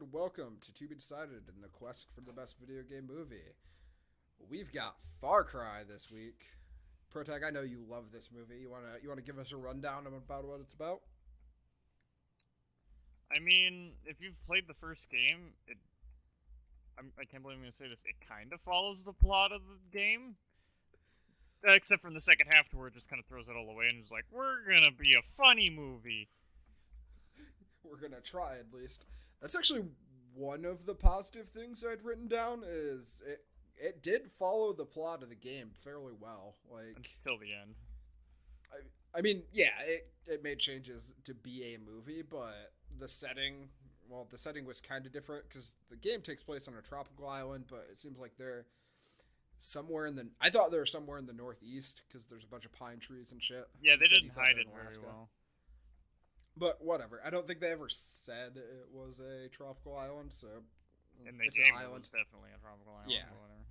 and welcome to Be Decided in the quest for the best video game movie. We've got Far Cry this week. Protag, I know you love this movie. You wanna give us a rundown about what it's about? I mean, if you've played the first game, I can't believe I'm going to say this, it kind of follows the plot of the game. Except from the second half to where it just kind of throws it all away and is like, we're going to be a funny movie. We're going to try, at least. That's actually one of the positive things I'd written down, is it did follow the plot of the game fairly well. Until the end. I mean, yeah, it made changes to be a movie, but the setting was kind of different because the game takes place on a tropical island, but it seems like they're somewhere I thought they were somewhere in the northeast because there's a bunch of pine trees and shit. Yeah, they didn't hide it very well. But whatever. I don't think they ever said it was a tropical island, so in the game it was definitely a tropical island. Yeah. Or whatever.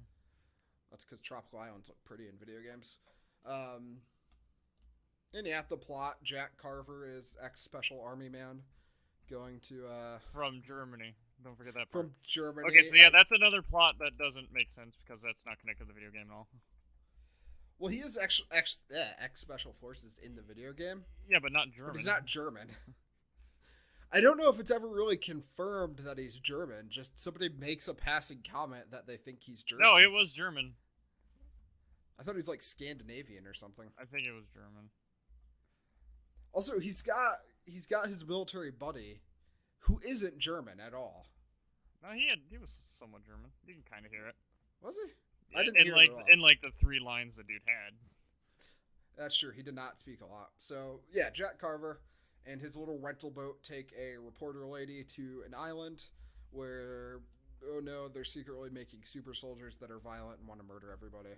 That's because tropical islands look pretty in video games. And yeah, the plot, Jack Carver is ex-Special Army man going to... From Germany. Don't forget that part. From Germany. Okay, so yeah, that's another plot that doesn't make sense because that's not connected to the video game at all. Well, he is ex-Special Forces in the video game. Yeah, but not German. But he's not German. I don't know if it's ever really confirmed that he's German. Just somebody makes a passing comment that they think he's German. No, it was German. I thought he was like Scandinavian or something. I think it was German. Also, he's got his military buddy, who isn't German at all. No, he was somewhat German. You can kind of hear it. Was he? I didn't hear it at all. In like the 3 lines the dude had. That's true. He did not speak a lot. So yeah, Jack Carver and his little rental boat take a reporter lady to an island where, oh no, they're secretly making super soldiers that are violent and want to murder everybody.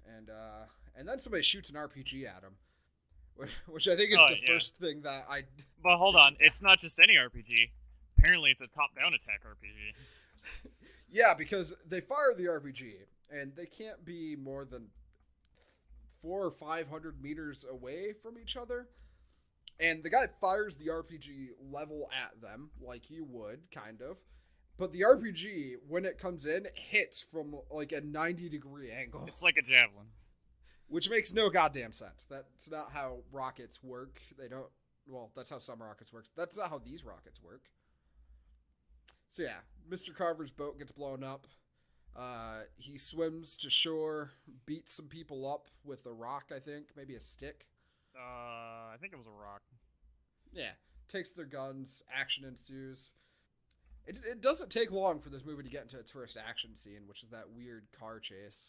And then somebody shoots an RPG at him. Which I think is the first thing that I... But hold on, it's not just any RPG. Apparently it's a top-down attack RPG. Yeah, because they fire the RPG, and they can't be more than 400 or 500 meters away from each other. And the guy fires the RPG level at them, like he would, kind of. But the RPG, when it comes in, hits from like a 90-degree angle. It's like a javelin. Which makes no goddamn sense. That's not how rockets work. They don't... Well, that's how some rockets work. That's not how these rockets work. So yeah, Mr. Carver's boat gets blown up. He swims to shore, beats some people up with a rock, I think. Maybe a stick. I think it was a rock. Yeah. Takes their guns. Action ensues. It doesn't take long for this movie to get into its first action scene, which is that weird car chase.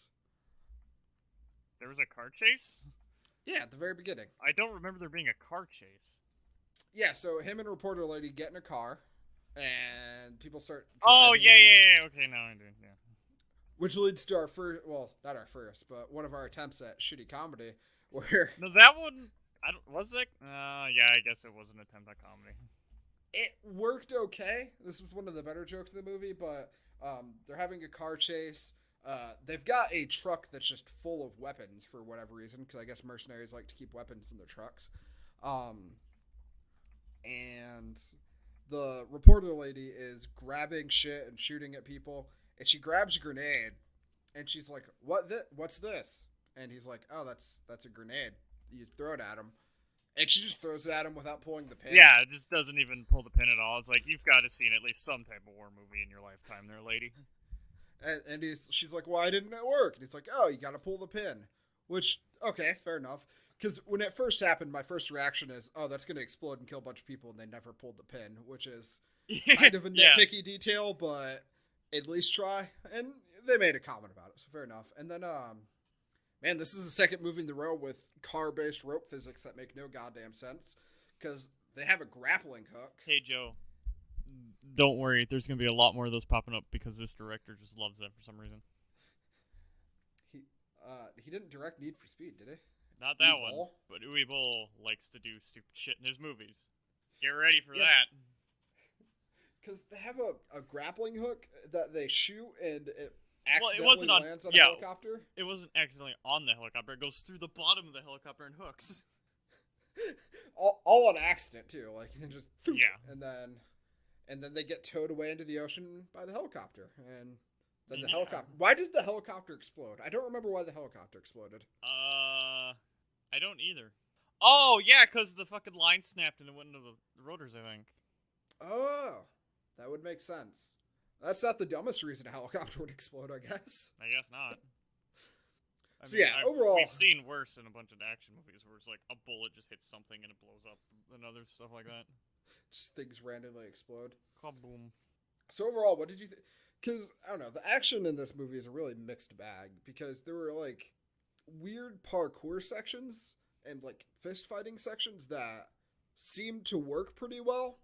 There was a car chase? Yeah, at the very beginning. I don't remember there being a car chase. Yeah, so him and reporter lady get in a car, and people start... Oh, yeah. Okay, now I do, yeah. Which leads to our first... Well, not our first, but one of our attempts at shitty comedy, where... No, that one... Was it? Yeah, I guess it was an attempt at comedy. It worked okay. This was one of the better jokes of the movie, but they're having a car chase... They've got a truck that's just full of weapons for whatever reason, because I guess mercenaries like to keep weapons in their trucks. And the reporter lady is grabbing shit and shooting at people, and she grabs a grenade, and she's like, what's this? And he's like, oh, that's a grenade. You throw it at him. And she just throws it at him without pulling the pin. Yeah, it just doesn't even pull the pin at all. It's like, you've got to see at least some type of war movie in your lifetime there, lady. And she's like, why didn't it work? And he's like, oh, you got to pull the pin. Which, okay, fair enough. Because when it first happened, my first reaction is, oh, that's going to explode and kill a bunch of people, and they never pulled the pin, which is kind of a nitpicky detail, but at least try. And they made a comment about it, so fair enough. And then, man, this is the second movie in the row with car-based rope physics that make no goddamn sense, because they have a grappling hook. Hey, Joe. Don't worry, there's going to be a lot more of those popping up because this director just loves them for some reason. He didn't direct Need for Speed, did he? Not that one, but Uwe Boll likes to do stupid shit in his movies. Get ready for that. Because they have a grappling hook that they shoot and it accidentally lands on a helicopter. It wasn't accidentally on the helicopter. It goes through the bottom of the helicopter and hooks. all on accident, too. Like, and just... Yeah. And then... And then they get towed away into the ocean by the helicopter. And then the Yeah. helicopter... Why did the helicopter explode? I don't remember why the helicopter exploded. I don't either. Oh, yeah, because the fucking line snapped and it went into the rotors, I think. Oh, that would make sense. That's not the dumbest reason a helicopter would explode, I guess. I guess not. Overall... We've seen worse in a bunch of action movies where it's like a bullet just hits something and it blows up and other stuff like that. Just things randomly explode. Kaboom. So overall, what did you think? Because, I don't know, the action in this movie is a really mixed bag. Because there were, like, weird parkour sections and, like, fist fighting sections that seemed to work pretty well.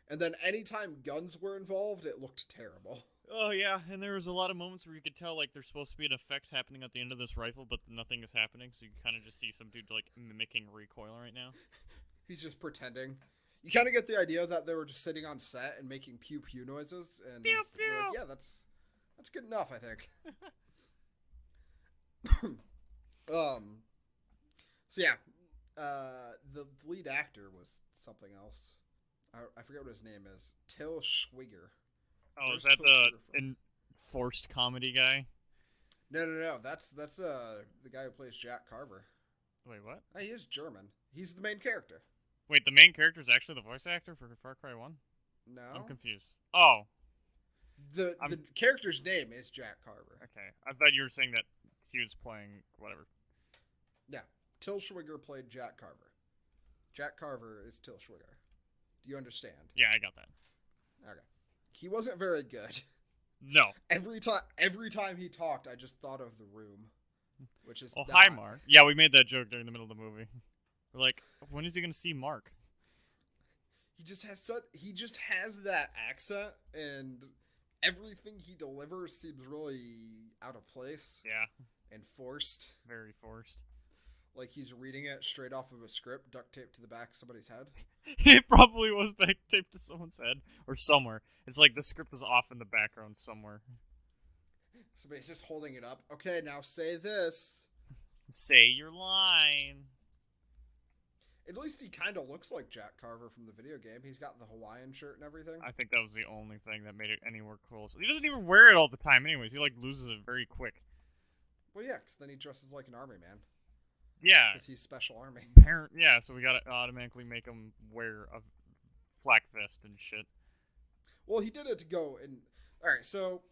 And then anytime guns were involved, it looked terrible. Oh, yeah, and there was a lot of moments where you could tell, like, there's supposed to be an effect happening at the end of this rifle, but nothing is happening, so you kind of just see some dude, like, mimicking recoil right now. He's just pretending. You kind of get the idea that they were just sitting on set and making pew-pew noises, and pew, pew. Like, yeah, that's good enough, I think. So yeah, the lead actor was something else. I forget what his name is. Till Schweiger. Oh, Where's is that Till the enforced comedy guy? No. That's the guy who plays Jack Carver. Wait, what? He is German. He's the main character. Wait, the main character is actually the voice actor for Far Cry 1? No. I'm confused. Oh. The character's name is Jack Carver. Okay. I thought you were saying that he was playing whatever. Yeah. Till Schweiger played Jack Carver. Jack Carver is Till Schweiger. Do you understand? Yeah, I got that. Okay. He wasn't very good. No. Every time he talked, I just thought of The Room, which is. Oh, hi, Mark. Yeah, we made that joke during the middle of the movie. We're like, when is he gonna see Mark? He just has that accent, and everything he delivers seems really out of place. Yeah. And forced. Very forced. Like he's reading it straight off of a script, duct taped to the back of somebody's head. It probably was back taped to someone's head or somewhere. It's like the script was off in the background somewhere. Somebody's just holding it up. Okay, now say this. Say your line. At least he kind of looks like Jack Carver from the video game. He's got the Hawaiian shirt and everything. I think that was the only thing that made it anywhere close. He doesn't even wear it all the time anyways. He, like, loses it very quick. Well, yeah, because then he dresses like an army man. Yeah. Because he's special army. Yeah, so we gotta automatically make him wear a flak vest and shit. Well, he did it to go and... Alright, so...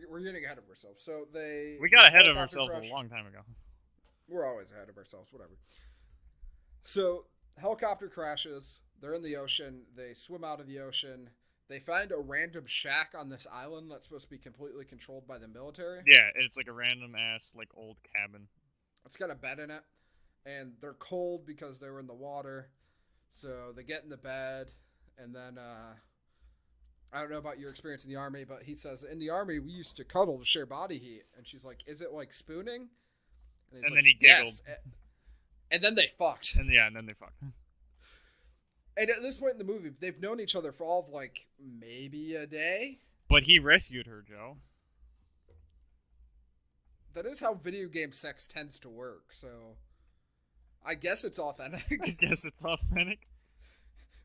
We're getting ahead of ourselves. So they... We got ahead of ourselves a long time ago. We're always ahead of ourselves, whatever. So, helicopter crashes. They're in the ocean. They swim out of the ocean. They find a random shack on this island that's supposed to be completely controlled by the military. Yeah, it's like a random-ass, like, old cabin. It's got a bed in it. And they're cold because they were in the water. So, they get in the bed. And then, I don't know about your experience in the army, but he says, in the army, we used to cuddle to share body heat. And she's like, is it like spooning? And then he giggled. Yes. And then they fucked. And then they fucked. And at this point in the movie, they've known each other for all of, like, maybe a day. But he rescued her, Joe. That is how video game sex tends to work, so... I guess it's authentic.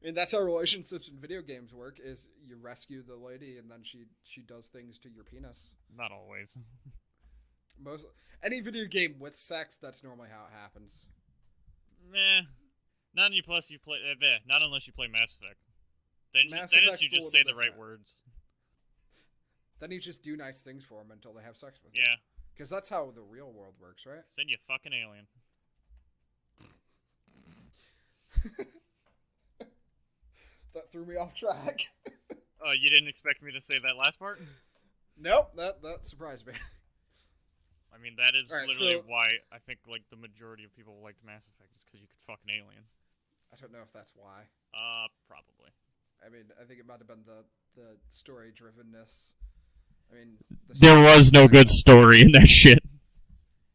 I mean, that's how relationships in video games work, is you rescue the lady, and then she does things to your penis. Not always. Any video game with sex, that's normally how it happens. Meh. Not unless you play Mass Effect. Then you just say the right words. Then you just do nice things for them until they have sex with you. Yeah. Because that's how the real world works, right? Send you fucking alien. That threw me off track. Oh, you didn't expect me to say that last part? Nope, that surprised me. I mean, that is literally why I think, like, the majority of people liked Mass Effect is because you could fuck an alien. I don't know if that's why. Probably. I mean, I think it might have been the story-drivenness. I mean... There was no good story in that shit.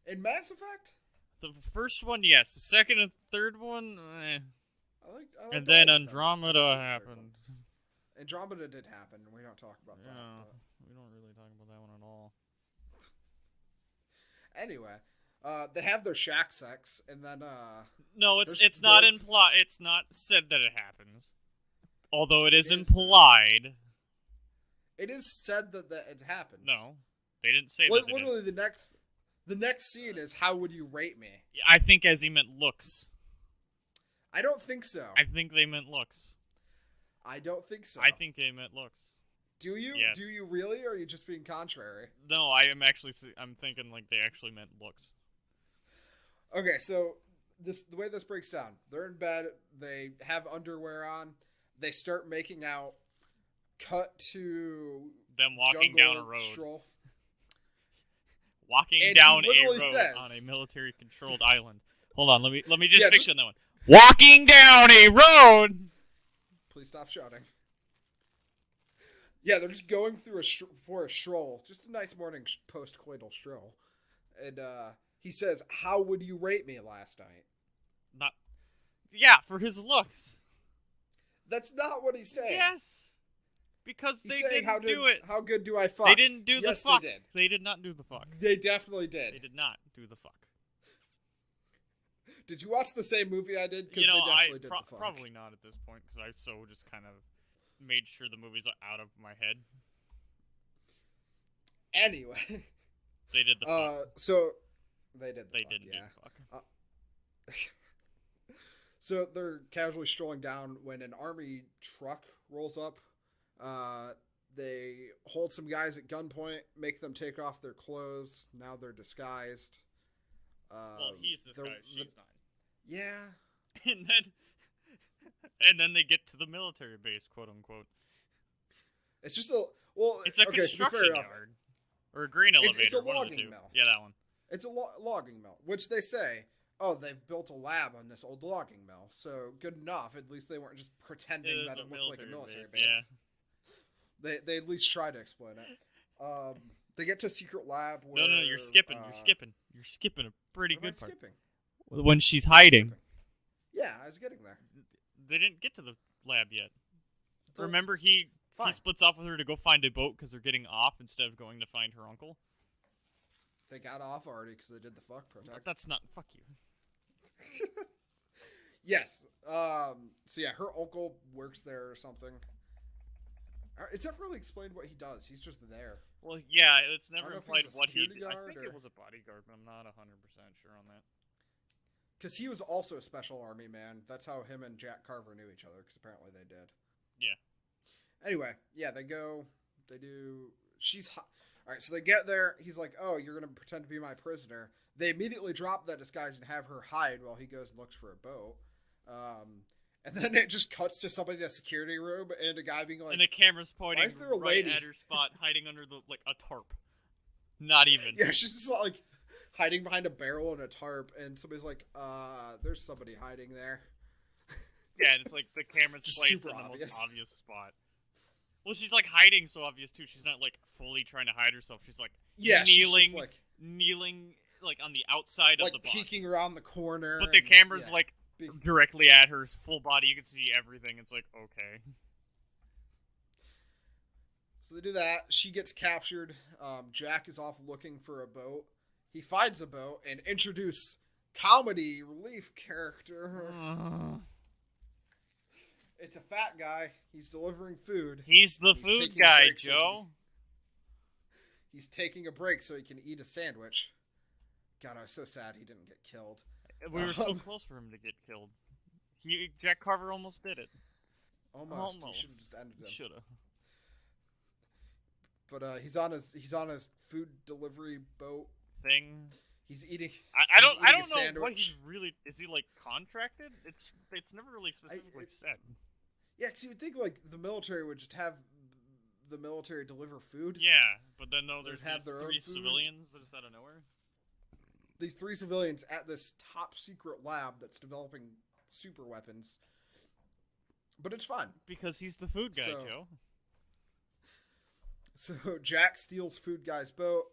In Mass Effect? The first one, yes. The second and third one, eh. I like and then Andromeda happened. Andromeda did happen. We don't talk about that. But... we don't really talk about that one at all. Anyway, they have their shack sex, and then no, it's not in plot. It's not said that it happens. Although it is It is implied. It is said that it happened. No, they didn't say that. Literally, the next scene is, how would you rate me? I think as he meant looks. I don't think so. I think they meant looks. I don't think so. I think they meant looks. Do you? Yes. Do you really, or are you just being contrary? No, I'm thinking like they actually meant looks. Okay, so the way this breaks down, they're in bed, they have underwear on, they start making out, cut to them walking down a road. Stroll. Walking And down he a road says, on a military-controlled island. Hold on, let me just fix that one. Walking down a road. Please stop shouting. Yeah, they're just going through for a stroll, just a nice morning post-coital stroll, and he says, "How would you rate me last night?" Yeah, for his looks. That's not what he's saying. Yes, because he's they didn't do it. How good do I fuck? They didn't do the fuck. They did. They did not do the fuck. They definitely did. They did not do the fuck. Did you watch the same movie I did? You know, they definitely did the fuck. Probably not at this point, because I just kind of made sure the movies are out of my head. Anyway. They did the fuck. So, they did the they fuck, didn't yeah. do the fuck. So, they're casually strolling down when an army truck rolls up. They hold some guys at gunpoint, make them take off their clothes. Now they're disguised. Well, he's disguised, she's not. Yeah. And then they get to the military base, quote unquote. It's just it's a construction yard. Or a grain elevator. It's a one logging of the two. mill. Yeah, that one. It's a logging mill, which they say, oh, they've built a lab on this old logging mill. So good enough. At least they weren't just pretending that it looks like a military base. Yeah. They at least try to explain it. They get to a secret lab where... No, you're skipping. You're skipping a pretty good part. Skipping? When she's hiding. Yeah, I was getting there. They didn't get to the lab yet. Remember, he splits off with her to go find a boat because they're getting off instead of going to find her uncle. They got off already because they did the fuck protect. That's not... Fuck you. Yes. So yeah, her uncle works there or something. It's never really explained what he does. He's just there. Well, yeah, it's never implied what he did. I think it was a bodyguard, but I'm not 100% sure on that. Because he was also a special army man. That's how him and Jack Carver knew each other, because apparently they did. Yeah. Anyway, yeah, they do... She's hot. Alright, so they get there. He's like, oh, you're going to pretend to be my prisoner. They immediately drop that disguise and have her hide while he goes and looks for a boat. And then it just cuts to somebody in a security room and a guy being like... And the camera's pointing why is there a right lady? at her spot, hiding under a tarp. Not even. Yeah, she's just like hiding behind a barrel and a tarp, and somebody's like, there's somebody hiding there. Yeah, and it's like the camera's placed in the most obvious spot. Well, she's like hiding so obvious too. She's not like fully trying to hide herself. She's like kneeling like on the outside of the box. Like peeking around the corner. But the camera's like directly at her full body. You can see everything. It's like, okay. So they do that. She gets captured. Jack is off looking for a boat. He finds a boat and introduce comedy relief character. It's a fat guy. He's delivering food. He's the food guy, Joe. He's taking a break so he can eat a sandwich. God, I was so sad he didn't get killed. We were so close for him to get killed. Jack Carver almost did it. Almost. He should have just ended him. Should have. But he's on his food delivery boat thing. He's eating. I don't know sandwich. what he's really. Is he like contracted? It's never really specifically said. Yeah, because you would think like the military would just have the military deliver food. Yeah, but then there's these three civilians that just out of nowhere. These three civilians at this top secret lab that's developing super weapons. But it's fun. Because he's the food guy, Joe. So Jack steals food guy's boat.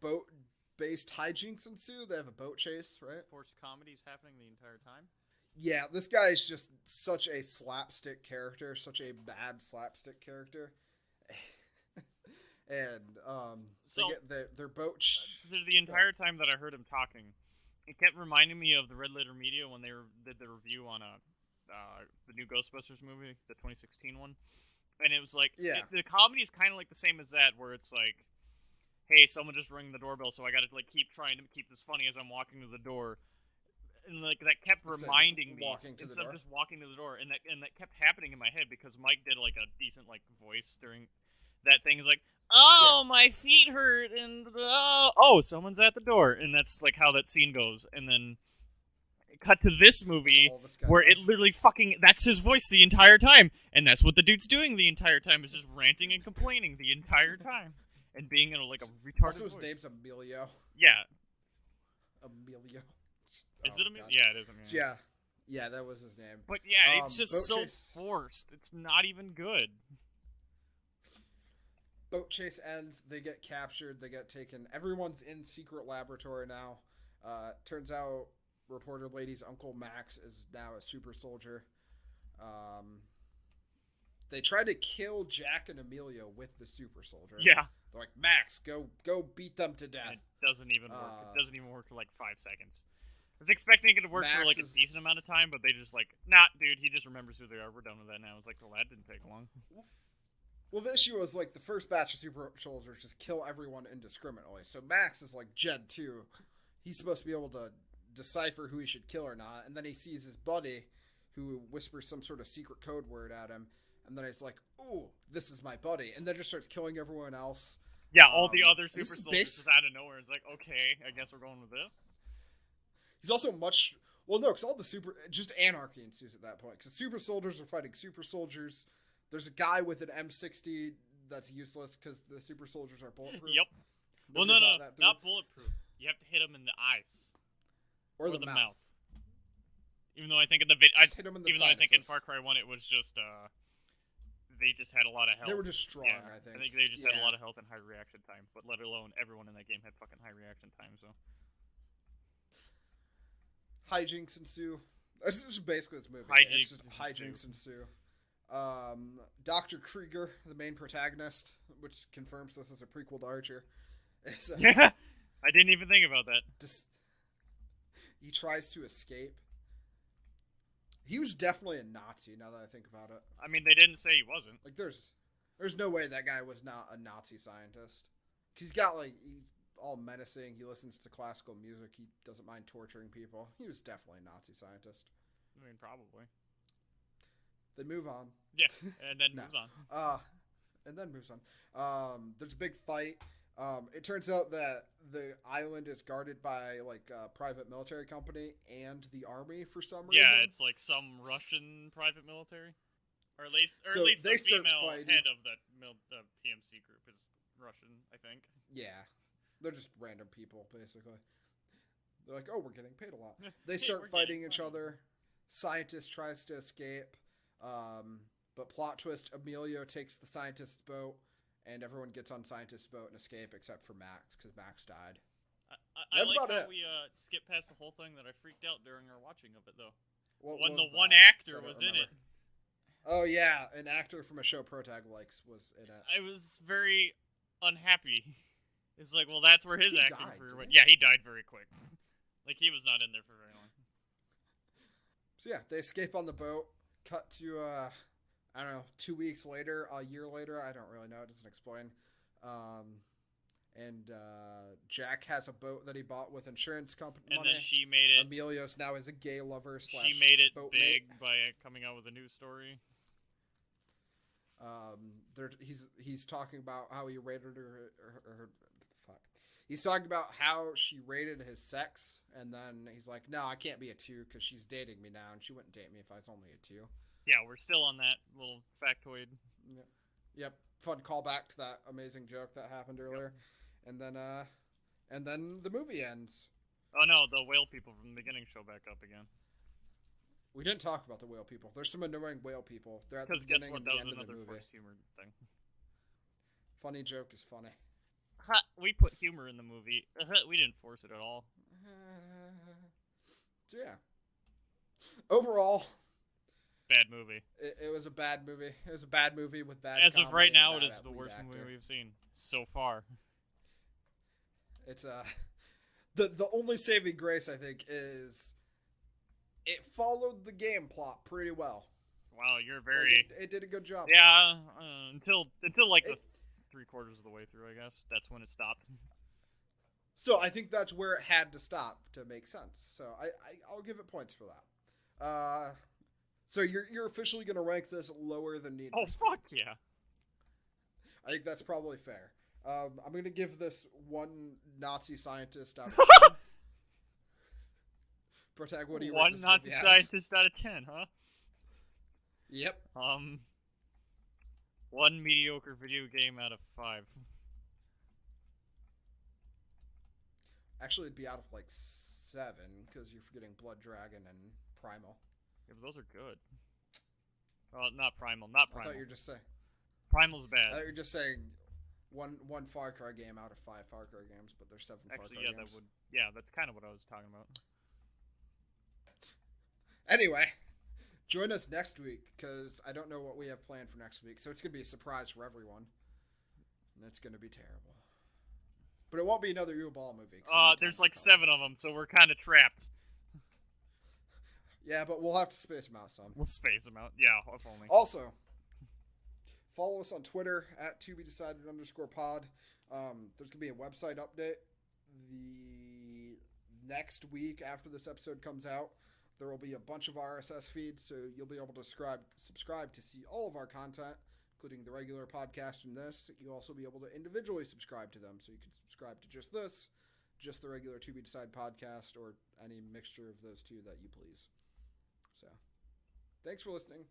Boat-based hijinks ensue. They have a boat chase, right? Forced comedy's happening the entire time. Yeah, this guy is just such a slapstick character, such a bad slapstick character. And so they get their boat. The entire time that I heard him talking, it kept reminding me of the Red Letter Media when they did the review on the new Ghostbusters movie, the 2016 one, and it was like Yeah. the comedy is kind of like the same as that, where it's like, hey, someone just rang the doorbell, so I got to like keep trying to keep this funny as I'm walking to the door, and like that kept reminding me instead of just walking to the door, and that kept happening in my head because Mike did like a decent like voice during that thing. Is like, oh, my feet hurt, and oh, someone's at the door, and that's like how that scene goes, and then cut to this movie where it literally that's his voice the entire time, and that's what the dude's doing the entire time, is just ranting and complaining the entire time and being in like a retarded also his voice. name's Emilio. Yeah. Emilio. Is it Emilio? Yeah, it is Emilio. Yeah, that was his name. But yeah, it's just so forced. It's not even good. Boat chase ends. They get captured. They get taken. Everyone's in secret laboratory now. Turns out reporter lady's uncle Max is now a super soldier. They try to kill Jack and Emilio with the super soldier. Yeah. They're like, Max, go beat them to death. It doesn't even work. It doesn't even work for like 5 seconds. I was expecting it to work for like a decent amount of time, but they just like, nah, dude, he just remembers who they are. We're done with that now. It's like, well, that didn't take long. Well, the issue was like the first batch of super soldiers just kill everyone indiscriminately. So Max is like Jed 2. He's supposed to be able to decipher who he should kill or not, and then he sees his buddy who whispers some sort of secret code word at him, and then he's like, ooh, this is my buddy, and then just starts killing everyone else. Yeah, all the other super soldiers just out of nowhere. It's like, okay, I guess we're going with this. He's also because all the just anarchy ensues at that point, because super soldiers are fighting super soldiers. There's a guy with an M60 that's useless because the super soldiers are bulletproof. Yep. Well, no, not bulletproof. You have to hit him in the eyes. Or the mouth. Even though I think in the I think in Farcry 1 it was just they just had a lot of health. They were just strong, yeah, I think. I think they just had a lot of health and high reaction time, but let alone everyone in that game had fucking high reaction time, so hijinks ensue. This is basically this movie. Hijinks ensue. Dr. Krieger, the main protagonist, which confirms this is a prequel to Archer. Yeah, I didn't even think about that. He tries to escape. He was definitely a Nazi, now that I think about it. I mean, they didn't say he wasn't. Like, there's no way that guy was not a Nazi scientist. He's all menacing. He listens to classical music. He doesn't mind torturing people. He was definitely a Nazi scientist. I mean, probably. They move on. Yes, and then moves on. And then moves on. There's a big fight. It turns out that the island is guarded by like a private military company and the army for some reason. Yeah, it's like some Russian private military, or at least the female head of the PMC group is Russian, I think. Yeah, they're just random people basically. They're like, oh, we're getting paid a lot. They start fighting each other. Scientist tries to escape, but plot twist: Emilio takes the scientist's boat. And everyone gets on scientist's boat and escape except for Max, because Max died. I like how we skipped past the whole thing that I freaked out during our watching of it, though. When the one actor was in it. Oh, yeah. An actor from a show ProTag likes was in it. I was very unhappy. It's like, well, that's where his acting career went. Yeah, he died very quick. Like, he was not in there for very long. So, yeah, they escape on the boat. Cut to, I don't know, 2 weeks later, a year later, I don't really know, it doesn't explain. And Jack has a boat that he bought with insurance company money. And then she made it. Emilio's now is a gay lover / She made it boat big mate. by coming out with a news story. He's talking about how he rated her fuck. He's talking about how she rated his sex, and then he's like, no, I can't be a 2 because she's dating me now, and she wouldn't date me if I was only a 2. Yeah, we're still on that little factoid. Yep. Fun callback to that amazing joke that happened earlier. Yep. And then the movie ends. Oh no, the whale people from the beginning show back up again. We didn't talk about the whale people. There's some annoying whale people. They're at the beginning and the end of the movie. Forced humor thing. Funny joke is funny. We put humor in the movie. We didn't force it at all. So yeah. Overall, bad movie. It was a bad movie. It was a bad movie with bad. As of right now, it is the worst movie we've seen so far. It's the only saving grace I think is it followed the game plot pretty well. Wow, you're very. Like, it did a good job. Yeah, until like the 3/4 of the way through, I guess that's when it stopped. So I think that's where it had to stop to make sense. So I'll give it points for that. So you're officially gonna rank this lower than Need Oh for Speed. fuck yeah! I think that's probably fair. I'm gonna give this one Nazi scientist out of 10. Protag, what do you rate One this Nazi movie as? scientist out of 10, huh? Yep. One mediocre video game out of 5. Actually, it'd be out of like 7 because you're forgetting Blood Dragon and Primal. Yeah, but those are good. Well, not Primal, not I Primal. thought you were just saying. Primal's I bad. thought you were just saying one Far Cry game out of 5 Far Cry games, but there's 7 Actually, Far Cry yeah, games. that's kind of what I was talking about. Anyway, join us next week because I don't know what we have planned for next week, so it's gonna be a surprise for everyone, and it's gonna be terrible. But it won't be another U-Ball movie. There's like 7 of them, so we're kind of trapped. Yeah, but we'll have to space them out some. We'll space them out. Yeah, if only. Also, follow us on Twitter at @tobedecided_pod. There's gonna be a website update the next week after this episode comes out. There will be a bunch of RSS feeds, so you'll be able to subscribe to see all of our content, including the regular podcast and this. You'll also be able to individually subscribe to them, so you can subscribe to just this, just the regular To Be Decided podcast, or any mixture of those two that you please. So, thanks for listening.